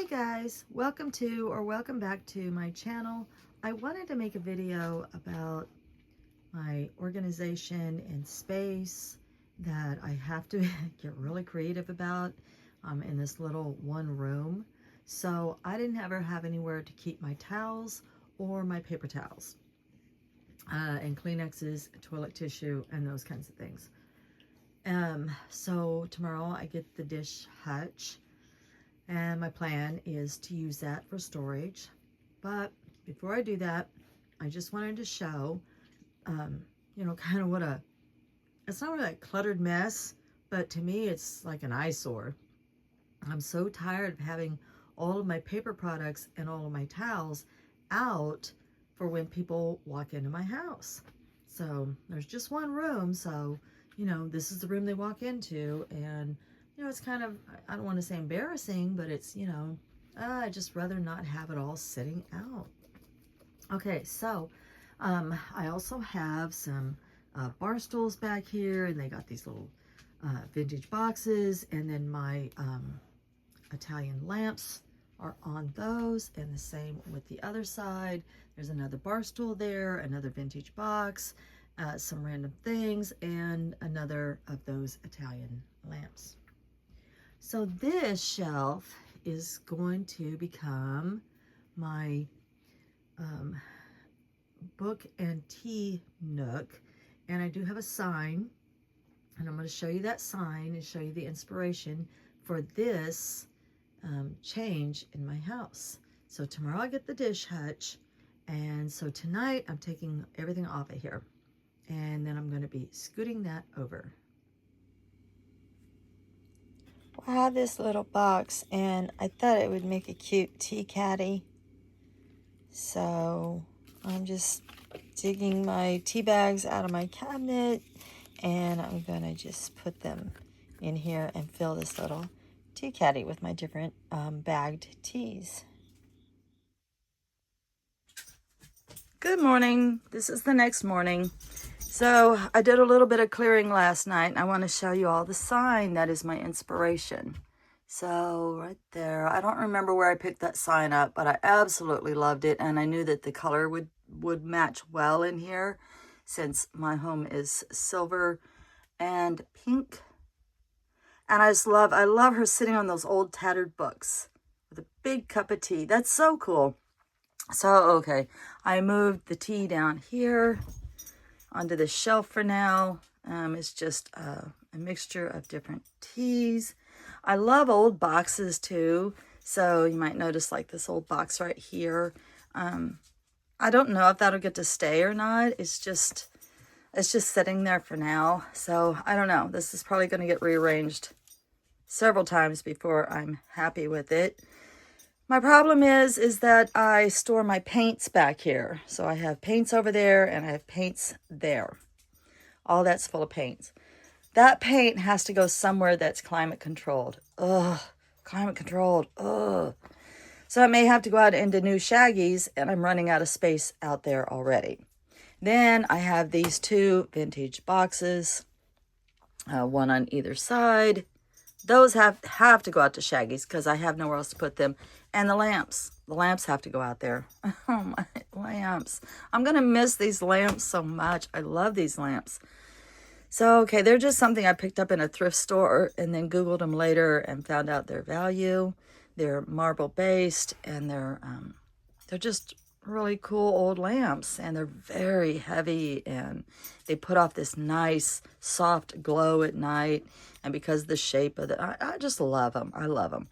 Hey guys, welcome to or welcome back to my channel. I wanted to make a video about my organization and space that I have to get really creative about in this little one room. So I didn't ever have anywhere to keep my towels or my paper towels and Kleenexes, toilet tissue, and those kinds of things. So tomorrow I get the dish hutch. And my plan is to use that for storage. But before I do that, I just wanted to show, kind of it's not really a cluttered mess, but to me, it's like an eyesore. I'm so tired of having all of my paper products and all of my towels out for when people walk into my house. So there's just one room, so, this is the room they walk into, and it's kind of, I don't want to say embarrassing, but it's, I just rather not have it all sitting out. Okay, so I also have some bar stools back here, and they got these little vintage boxes, and then my Italian lamps are on those, and the same with the other side. There's another bar stool there, another vintage box, some random things, and another of those Italian lamps. So this shelf is going to become my book and tea nook. And I do have a sign, and I'm going to show you that sign and show you the inspiration for this change in my house. So tomorrow I get the dish hutch, and so tonight I'm taking everything off of here, and then I'm going to be scooting that over. I have this little box, and I thought it would make a cute tea caddy. So I'm just digging my tea bags out of my cabinet, and I'm gonna just put them in here and fill this little tea caddy with my different bagged teas. Good morning. This is the next morning. So I did a little bit of clearing last night, and I want to show you all the sign that is my inspiration. So right there, I don't remember where I picked that sign up, but I absolutely loved it, and I knew that the color would match well in here since my home is silver and pink. And I love her sitting on those old tattered books with a big cup of tea. That's so cool. So, okay, I moved the tea down here onto the shelf for now. It's just a mixture of different teas. I love old boxes too. So you might notice like this old box right here. I don't know if that'll get to stay or not. It's just sitting there for now. So I don't know. This is probably going to get rearranged several times before I'm happy with it. My problem is that I store my paints back here. So I have paints over there and I have paints there. All that's full of paints. That paint has to go somewhere that's climate controlled. Ugh, climate controlled. Ugh. So I may have to go out into new Shaggies, and I'm running out of space out there already. Then I have these two vintage boxes, one on either side. Those have to go out to Shaggies because I have nowhere else to put them. And the lamps have to go out there. Oh, my lamps. I'm going to miss these lamps so much. I love these lamps. So, okay, they're just something I picked up in a thrift store and then Googled them later and found out their value. They're marble based, and they're just really cool old lamps, and they're very heavy, and they put off this nice soft glow at night. And because of the shape of I just love them. I love them.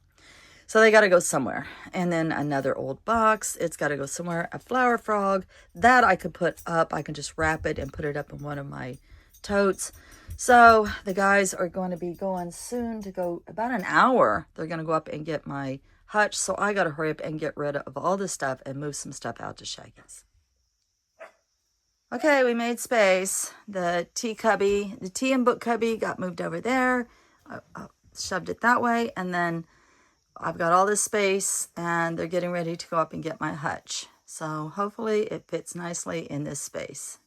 So they got to go somewhere. And then another old box. It's got to go somewhere. A flower frog that I could put up. I can just wrap it and put it up in one of my totes. So the guys are going to be going soon to go about an hour. They're going to go up and get my hutch. So I got to hurry up and get rid of all this stuff and move some stuff out to Shaggy's. Okay, we made space. The tea cubby, the tea and book cubby got moved over there. I shoved it that way. And then I've got all this space, and they're getting ready to go up and get my hutch. So hopefully it fits nicely in this space.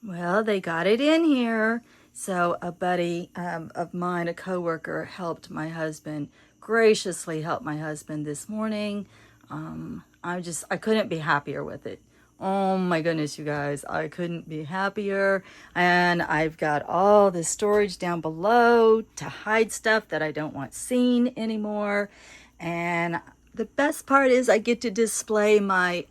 Well, they got it in here. So a buddy of mine, a coworker, helped my husband graciously helped my husband this morning. I couldn't be happier with it. Oh my goodness, you guys, I couldn't be happier. And I've got all this storage down below to hide stuff that I don't want seen anymore. And the best part is I get to display my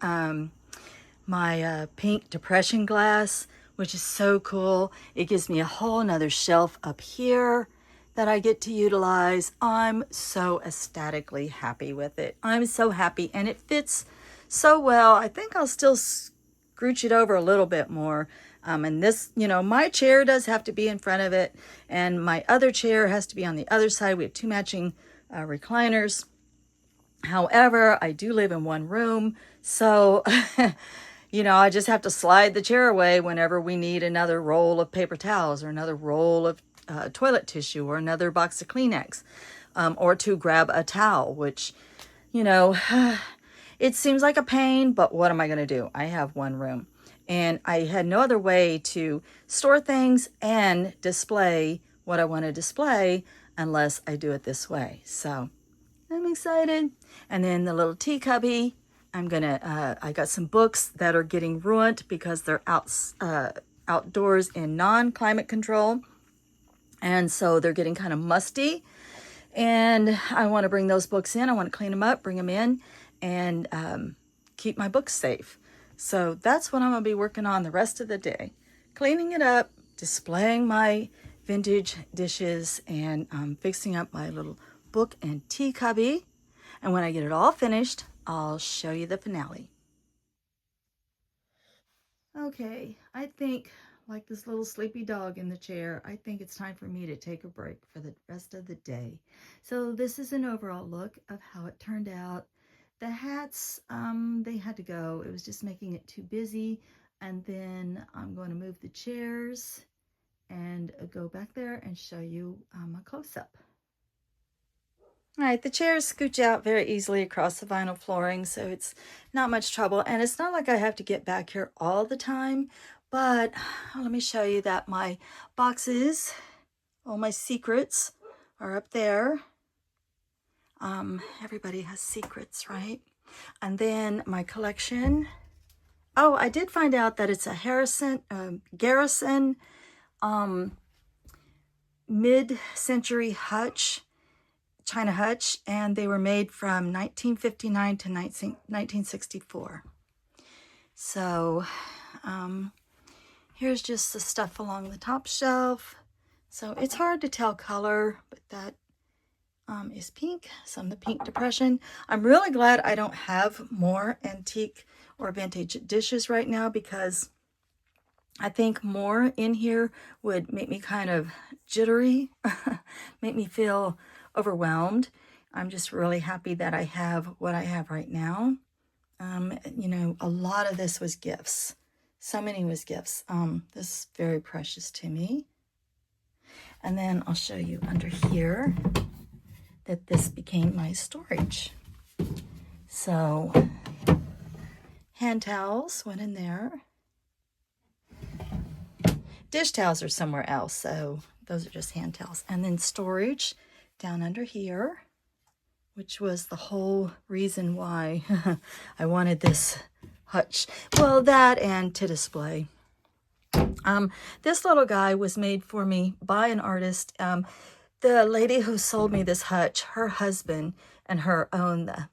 pink depression glass, which is so cool. It gives me a whole nother shelf up here that I get to utilize. I'm so ecstatically happy with it. I'm so happy, and it fits so well. I think I'll still scooch it over a little bit more. And this, my chair does have to be in front of it, and my other chair has to be on the other side. We have two matching recliners. However, I do live in one room, so I just have to slide the chair away whenever we need another roll of paper towels or another roll of toilet tissue or another box of Kleenex, or to grab a towel, which, it seems like a pain, but what am I going to do? I have one room, and I had no other way to store things and display what I want to display unless I do it this way. So I'm excited. And then the little tea cubby, I got some books that are getting ruined because they're outdoors in non-climate control. And so they're getting kind of musty. And I want to bring those books in. I want to clean them up, bring them in, and keep my books safe. So that's what I'm going to be working on the rest of the day. Cleaning it up, displaying my vintage dishes, and fixing up my little book and tea cubby. And when I get it all finished, I'll show you the finale. Okay, I think, like this little sleepy dog in the chair, I think it's time for me to take a break for the rest of the day. So this is an overall look of how it turned out. The hats, they had to go. It was just making it too busy. And then I'm going to move the chairs and go back there and show you a close-up. All right, the chairs scooch out very easily across the vinyl flooring, so it's not much trouble. And it's not like I have to get back here all the time, but let me show you that my boxes, all my secrets are up there. Everybody has secrets, right? And then my collection. Oh, I did find out that it's a Garrison mid-century hutch, China hutch, and they were made from 1959 to 1964. So here's just the stuff along the top shelf. So it's hard to tell color, but that is pink, some of the pink depression. I'm really glad I don't have more antique or vintage dishes right now, because I think more in here would make me kind of jittery, make me feel overwhelmed. I'm just really happy that I have what I have right now. A lot of this was gifts. So many was gifts. This is very precious to me. And then I'll show you under here that this became my storage. So hand towels went in there. Dish towels are somewhere else, so those are just hand towels. And then storage down under here, which was the whole reason why I wanted this hutch. Well, that and to display. This little guy was made for me by an artist. The lady who sold me this hutch, her husband and her own the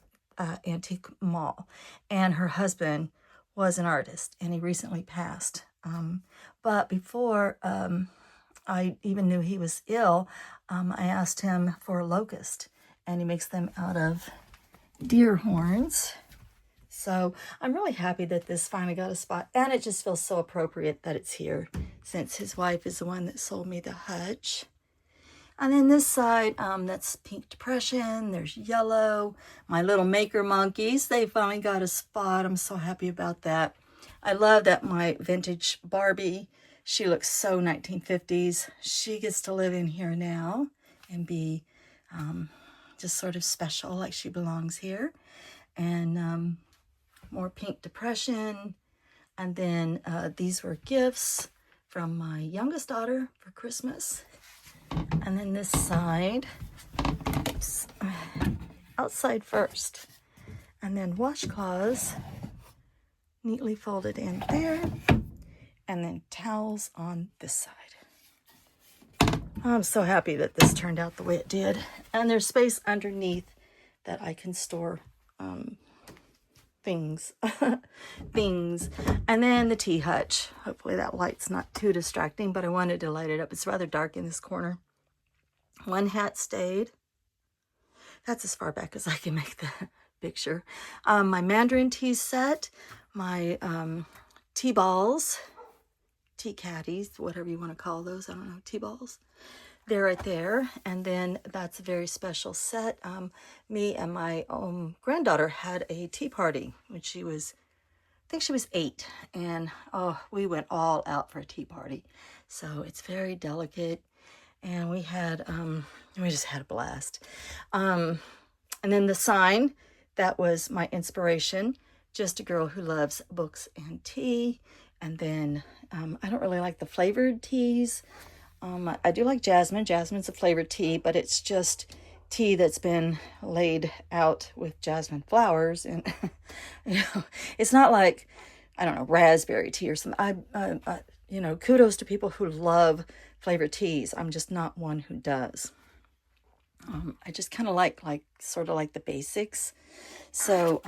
antique mall, and her husband was an artist, and he recently passed. But before I even knew he was ill, I asked him for a locust, and he makes them out of deer horns. So I'm really happy that this finally got a spot, and it just feels so appropriate that it's here, since his wife is the one that sold me the hutch. And then this side, that's pink depression. There's yellow. My little maker monkeys, they finally got a spot. I'm so happy about that. I love that my vintage Barbie, she looks so 1950s. She gets to live in here now and be just sort of special, like she belongs here. And more pink depression. And then these were gifts from my youngest daughter for Christmas. And then this side, oops, outside first. And then washcloths neatly folded in there. And then towels on this side. I'm so happy that this turned out the way it did. And there's space underneath that I can store things. Things. And then the tea hutch. Hopefully that light's not too distracting, but I wanted to light it up. It's rather dark in this corner. One hat stayed. That's as far back as I can make the picture. My Mandarin tea set, my tea balls, tea caddies, whatever you want to call those. I don't know, tea balls. They're right there. And then that's a very special set. Me and my granddaughter had a tea party when she was, I think she was 8. And oh, we went all out for a tea party. So it's very delicate. And we had, we just had a blast. And then the sign, that was my inspiration. Just a girl who loves books and tea. And then I don't really like the flavored teas. I do like jasmine. Jasmine's a flavored tea, but it's just tea that's been laid out with jasmine flowers. And, you know, it's not like, I don't know, raspberry tea or something. You know, kudos to people who love flavored teas. I'm just not one who does. I just kind of like sort of like the basics. So,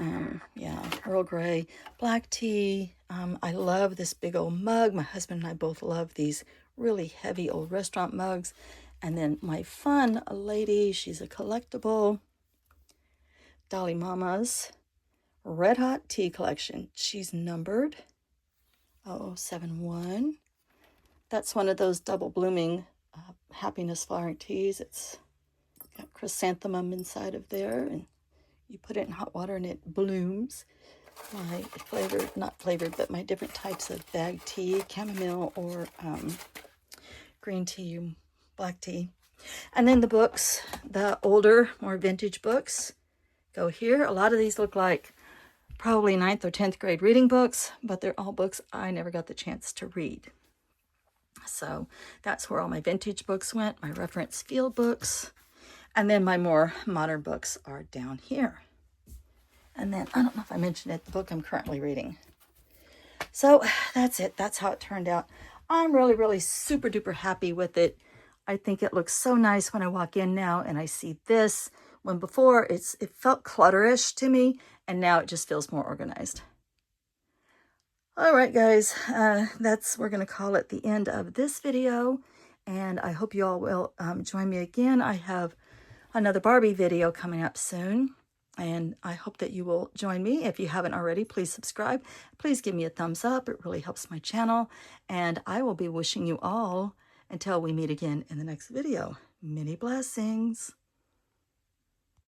yeah, Earl Grey, black tea. I love this big old mug. My husband and I both love these really heavy old restaurant mugs. And then my fun lady, she's a collectible, Dolly Mama's Red Hot Tea Collection. She's numbered 0071. That's one of those double blooming happiness flowering teas. It's got chrysanthemum inside of there, and you put it in hot water and it blooms. My flavored, not flavored, but my different types of bag tea, chamomile or green tea, black tea. And then the books, the older, more vintage books go here. A lot of these look like probably 9th or 10th grade reading books, but they're all books I never got the chance to read. So that's where all my vintage books went, my reference field books. And then my more modern books are down here. And then, I don't know if I mentioned it, the book I'm currently reading. So that's it. That's how it turned out. I'm really, really super duper happy with it. I think it looks so nice when I walk in now and I see this. When before it felt clutterish to me, and now it just feels more organized. All right, guys, we're going to call it the end of this video. And I hope you all will join me again. I have another Barbie video coming up soon. And I hope that you will join me. If you haven't already, please subscribe. Please give me a thumbs up. It really helps my channel. And I will be wishing you all, until we meet again in the next video, many blessings.